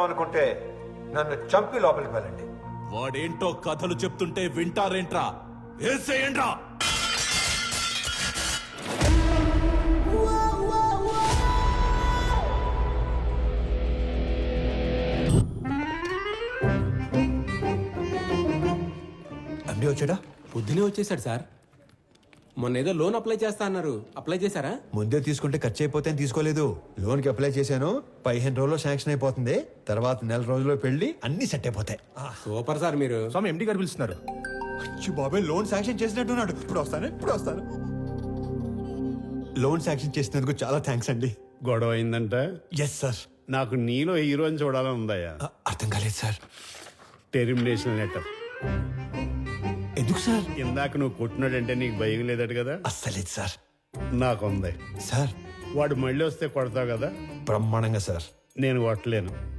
అనుకుంటే నన్ను చంపి లోపలికి వెళ్ళండి. వాడేంటో కథలు చెప్తుంటే వింటారేంట్రా? ఏసేయండ్రా! ఎండి వచ్చాడా? పొద్దునే వచ్చేసాడు సార్. మొన్న ఏదో లోన్ అప్లై చేస్తా అన్నారు, అప్లై చేశారా? ముందే తీసుకుంటే ఖర్చు అయిపోతే తీసుకోలేదు. లోన్కి అప్లై చేశాను, 15 రోజుల్లో శాంక్షన్ అయిపోతుంది. తర్వాత 1 రోజుల్లో పెళ్లి, అన్ని సెట్ అయిపోతాయి. సూపర్ సార్ మీరు. స్వామి ఎండి గారు పిలుస్తున్నారు. బాబాయ్ లోన్ శాంక్షన్ చేసినట్టున్నాడు. ఇప్పుడు వస్తాను. లోన్ శాంక్షన్ చేసినందుకు చాలా థ్యాంక్స్ అండి. గొడవ అయిందంట. Yes sir. నాకు నీలో హీరోని చూడాలని ఉందయ్యా. అర్థం కాలేదు సార్. Termination letter. ఎందుకు సార్? ఇందాక నువ్వు కొట్టినాడంటే నీకు భయం లేదట కదా? అస్సలేదు సార్. నాకుంది. సార్ వాడు మళ్ళీ వస్తే కొడతావు కదా? బ్రహ్మాండంగా సార్. నేను కొట్టలేను.